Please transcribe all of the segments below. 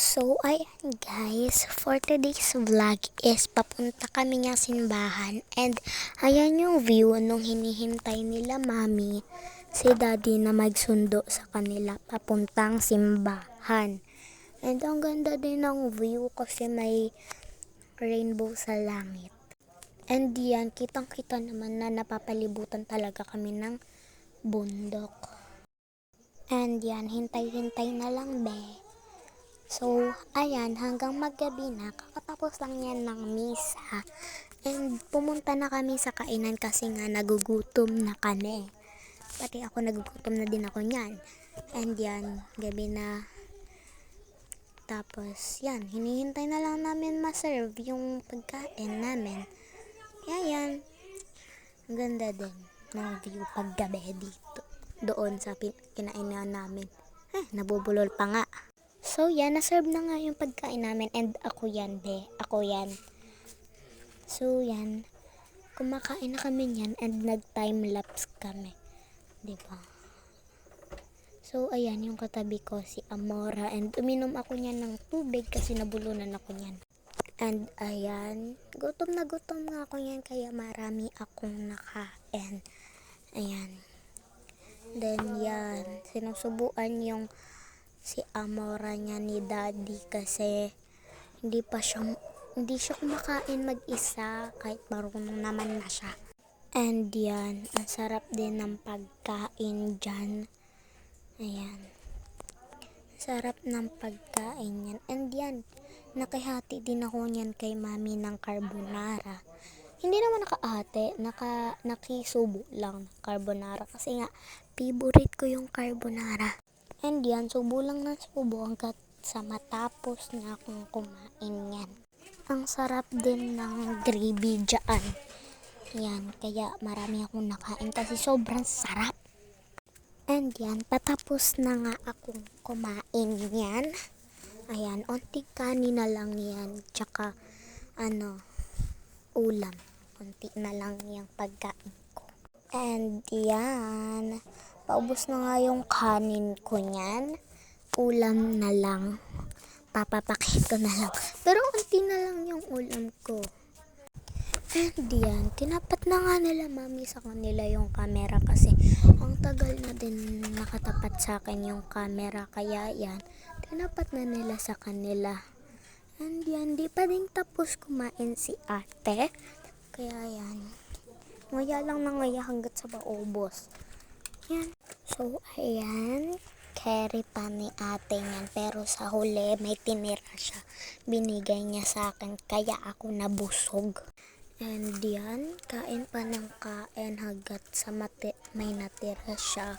So, ayan guys, for today's vlog is papunta kami ng simbahan and ayan yung view nung hinihintay nila mami si daddy na magsundo sa kanila papuntang simbahan. And ang ganda din ng view kasi may rainbow sa langit. And yan, kitang-kita naman na napapalibutan talaga kami ng bundok. And yan, hintay-hintay na lang be. So, ayan, hanggang maggabi na, kakatapos lang yan ng misa. And pumunta na kami sa kainan kasi nga nagugutom na kami. Pati ako nagugutom na din ako niyan. And yan, gabi na. Tapos, yan, hinihintay na lang namin ma-serve yung pagkain namin. Kaya yan, ang ganda din ng view paggabi dito. Doon sa kinainan namin. Nabubulol pa nga. So yan, na-serve na nga yung pagkain namin and ako yan be, ako yan. So yan, kumakain na kami niyan and nag-time lapse kami. Diba? So ayan, yung katabi ko si Amora and uminom ako niyan ng tubig kasi nabulunan ako niyan. And ayan, gutom na nga ako niyan kaya marami akong nakain. Ayan. Then yan, sinusubuan yung si Amora niya ni daddy kasi hindi siya kumakain mag-isa kahit marunong naman na siya. And yan, ang sarap din ng pagkain dyan. Ayan, sarap ng pagkain yan. And yan, nakihati din ako niyan kay mami ng carbonara. Hindi naman nakahati, nakisubo lang ng carbonara kasi nga favorite ko yung carbonara. And yan, subo lang ng subo hanggat sa matapos na akong kumain yan. Ang sarap din ng gravy dyan. Yan, kaya marami akong nakain kasi sobrang sarap. And yan, patapos na nga akong kumain yan. Ayan, onting kanin na lang yan. Tsaka, ulam. Onti na lang yung pagkain ko. And yan, paubos na nga yung kanin ko niyan. Ulam na lang. Papapakit ko na lang. Pero unti na lang yung ulam ko. And yan, tinapat na nga nila mami sa kanila yung camera kasi ang tagal na din nakatapat sa akin yung camera. Kaya yan, tinapat na nila sa kanila. And yan, di pa din tapos kumain si ate. Kaya yan, ngaya lang na ngaya hanggat sa maubos. Yan. So, ayan. Carry pa ni ate niyan. Pero sa huli, may tinira siya. Binigay niya sa akin. Kaya ako nabusog. And yan. Kain pa ng kain hanggat sa may natira siya.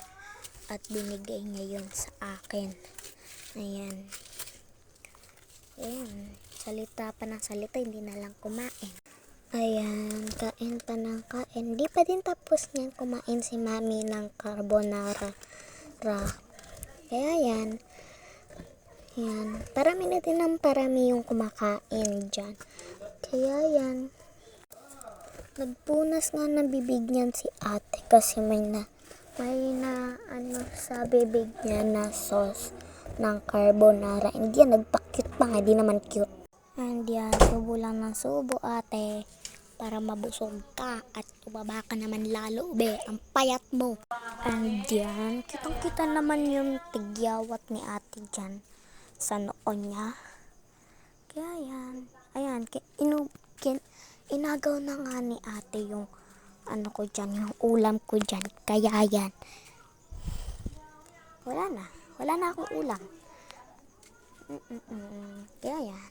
At binigay niya yun sa akin. Ayan. Ayan. Salita pa ng salita. Hindi na lang kumain. Ayan, kain pa ng kain. Di pa din tapos niyan kumain si mami ng carbonara. Kaya yan. Yan. Parami na din ng parami yung kumakain dyan. Kaya yan. Nagpunas nga ng bibig niyan si ate kasi may na sa bibig niya na sauce ng carbonara. Hindi yan, nagpa-cute pa nga. Di naman cute. And yan, subo lang ng subo ate. Para mabusog ka at tumaba ka naman lalo be, ang payat mo. And yan, kitang-kita naman yung tigyawat ni ate dyan sa noon niya. Kaya yan, ayan, inagaw na nga ni ate yung ko dyan, yung ulam ko dyan. Kaya yan, wala na akong ulam. Kaya yan.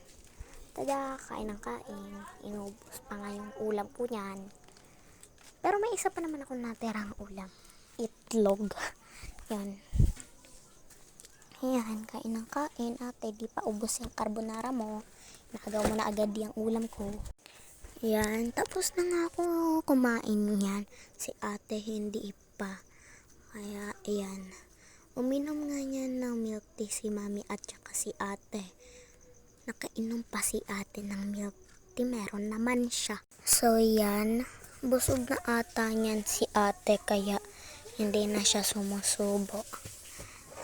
Tada, kain ng kain. Inubos pa nga yung ulam ko niyan. Pero may isa pa naman ako natirang ulam. Itlog. Yan. Ayan, kain ng kain. Ate, di pa ubos yung carbonara mo. Nakagaw mo na agad yung ulam ko. Yan, tapos na nga ako kumain yan. Si ate hindi pa. Kaya, ayan. Uminom nga niyan ng milk tea si mami at saka si ate. Nakainom pa si ate ng milk tea. Meron naman siya. So, yan. Busog na ata niyan si ate. Kaya, hindi na siya sumusubo.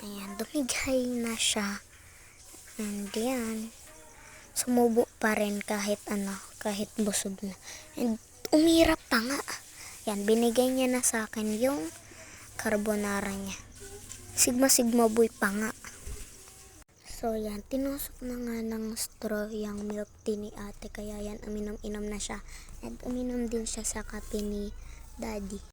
Ayan. Dumighay na siya. And yan, sumubo pa rin kahit kahit busog na. And umirap pa nga. Yan, binigay niya na sa akin yung carbonara niya. Sigma boy pa nga. So yan, tinusok na nga ng straw yung milk tea ni ate. Kaya yan, uminom-inom na siya. And uminom din siya sa kape ni daddy.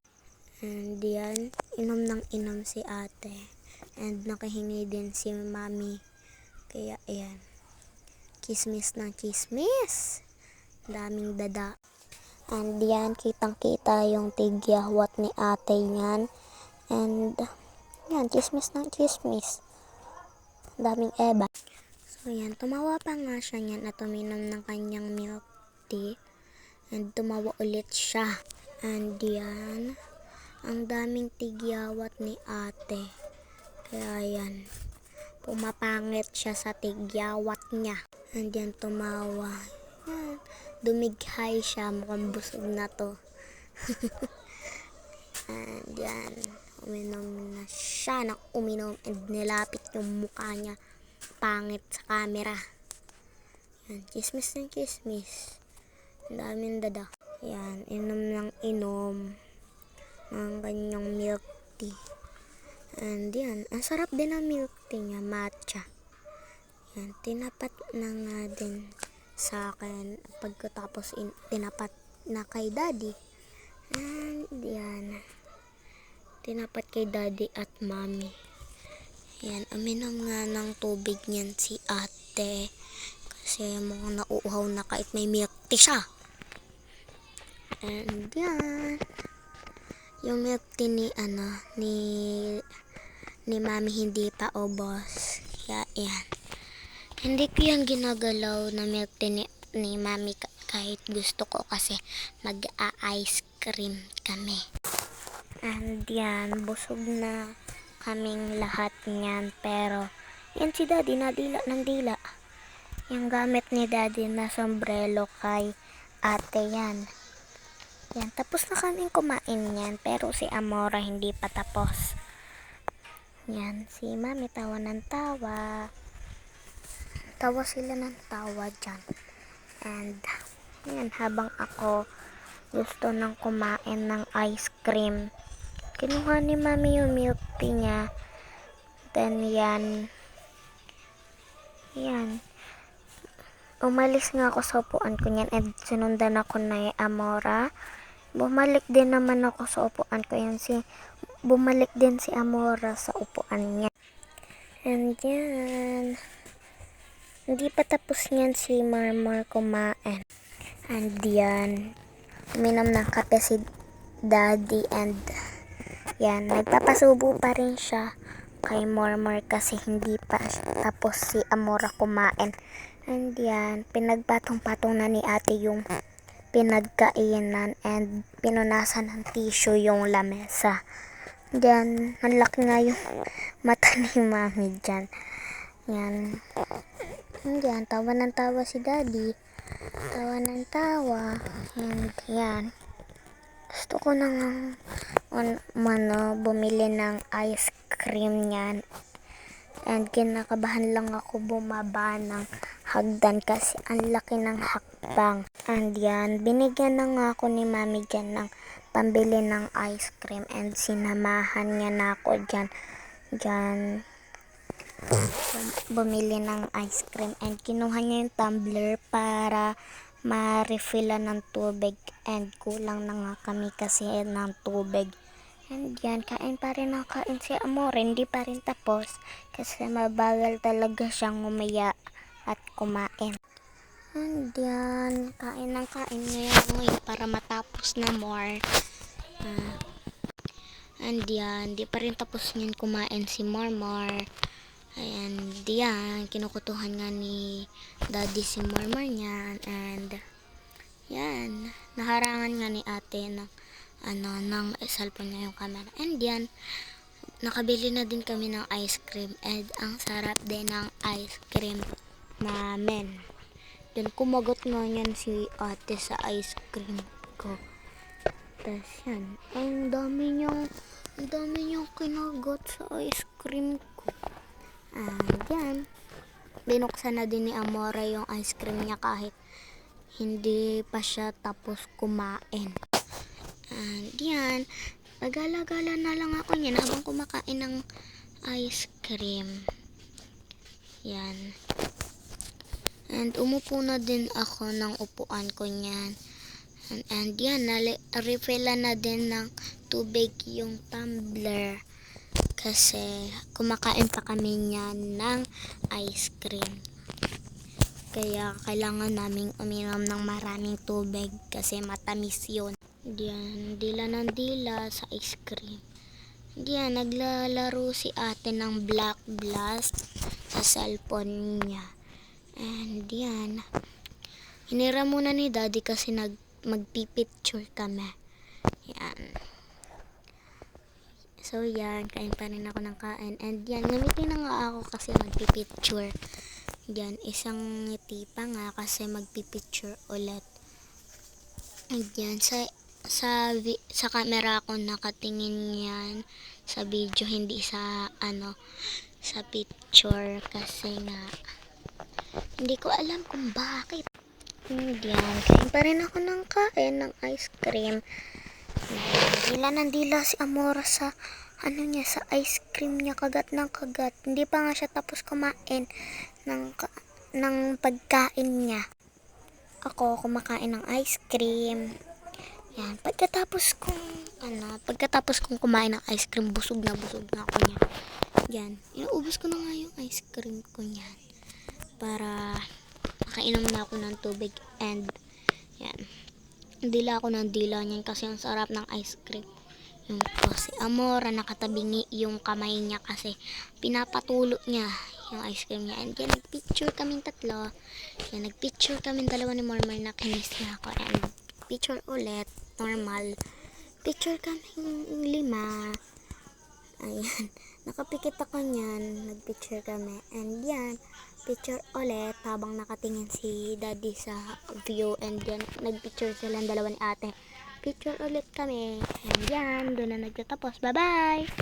And yan, inom ng inom si ate. And nakahingi din si mami. Kaya ayan, chismis ng chismis. Daming dada. And yan, kitang-kita yung tigyawat ni ate yan. And yan, chismis ng chismis. Daming eba. So yan, tumawa pa nga siya niyan at uminom ng kanyang milk tea. And tumawa ulit siya. And yan, ang daming tigyawat ni ate. Kaya yan, pumapangit siya sa tigyawat niya. And yan, tumawa. Yan, dumighay siya, mukhang busog na to. And yan, uminom na siya ng uminom and nilapit yung mukha niya pangit sa camera. Yan, chismis ng chismis. Ang daming dada. Yan, inom ng inom ng kanyang milk tea. And yan, ang sarap din ang milk tea niya, matcha. Yan, tinapat na nga din sa akin pagkatapos tinapat na kay daddy. And yan, tinapat kay daddy at mommy. Yan, uminom nga ng tubig niyan si ate. Kasi mukhang nauuhaw na kahit may milk tea siya. And yan, yung milk tea ni mami hindi pa ubos. Kaya yan, hindi ko yan ginagalaw na milk tea ni mami kahit gusto ko kasi mag-a-ice cream kami. And yan, busog na kaming lahat niyan. Pero yan si daddy nadila ng dila. Yung gamit ni daddy na sombrero kay ate yan. Yan, tapos na kaming kumain yan. Pero si Amora hindi pa tapos. Yan, si mami tawa ng tawa. Tawa sila ng tawa dyan. And yan, habang ako gusto nang kumain ng ice cream, kinuha ni mami yung milk tea niya. Then yan, umalis nga ako sa upuan ko niyan and sinundan ako na Amora. Bumalik din naman ako sa upuan ko. Bumalik din si Amora sa upuan niya. And yan, hindi pa tapos niyan si Marmar kumain. And yan, uminom ng kape si daddy. And yan, nagpapasubo pa rin siya kay Marmar kasi hindi pa tapos si Amora kumain. And yan, pinagpatong-patong na ni ate yung pinagkainan and pinunasan ng tissue yung lamesa. Diyan, nalaki nga yung mata ni mami dyan. Yan. Yan, tawa ng tawa si daddy. Tawa ng tawa. And yan. Gusto ko nang bumili ng ice cream niyan. And kinakabahan lang ako bumaba ng hagdan kasi ang laki ng hakbang. And yan, binigyan na nga ako ni mami dyan ng pambili ng ice cream. And sinamahan niya na ako dyan bumili ng ice cream. And kinuha niya yung tumbler para ma-refillan ng tubig. And kulang na nga kami kasi ng tubig. And yan, kain pa rin ang kain si Amor. Hindi pa rin tapos kasi mabagal talaga siyang umaya at kumain. And yan, kain ng kain ngayon para matapos na more. And yan, di pa rin tapos niyan kumain si Marmar. And yan, kinukutuhan nga ni daddy si Marmar niyan. And yan, naharangan nga ni ate ng ng cellphone niya yung camera. And yan, nakabili na din kami ng ice cream. And ang sarap din ng ice cream namin. Then kumagat nga yan si ate sa ice cream ko. Tapos yan, ang dami niyang kinagat sa ice cream ko. And yan, binuksan na din ni Amora yung ice cream niya kahit hindi pa siya tapos kumain. And yan, pagala-gala na lang ako niyan habang kumakain ng ice cream. Yan. And umupo na din ako ng upuan ko niyan. And yan, refillan na din ng tubig yung tumbler. Kasi kumakain pa kami niyan ng ice cream. Kaya kailangan naming uminom ng maraming tubig kasi matamis yun. Diyan, dila ng dila sa ice cream. Diyan, naglalaro si ate ng Black Blast sa cellphone niya. And diyan, hinira muna ni daddy kasi magpipicture kami. Yan. So yan, kain pa rin ako ng kain. And yan, ngamitin na nga ako kasi magpipicture. Yan, isang ngiti pa nga kasi magpipicture ulit. And yan, sa camera ko nakatingin yan sa video, hindi sa sa picture kasi nga hindi ko alam kung bakit. Yan, kain pa rin ako ng kain ng ice cream. Dila ng dila si Amora sa niya, sa ice cream niya, kagat ng kagat. Hindi pa nga siya tapos kumain ng pagkain niya. Ako kumakain ng ice cream. Yan, pagkatapos kong kumain ng ice cream, busog na ako niya. Yan, inuubos ko na nga yung ice cream ko niyan para makainom na ako ng tubig. And yan, dila ako ng dila niyan kasi ang sarap ng ice cream. Yung po si Amora nakatabingi yung kamay niya kasi pinapatulo niya yung ice cream niya. And yan, nagpicture kaming tatlo. Yan, nagpicture kaming dalawa ni Mormor na kinis niya ako. And picture ulit, normal. Picture kaming 5. Ayan, nakapikit ako niyan, nagpicture kami. And yan, picture ulit habang nakatingin si daddy sa view. And yan, nagpicture silang dalawa ni ate. Picture ulit kami. And yan, doon na nagtatapos. Bye-bye!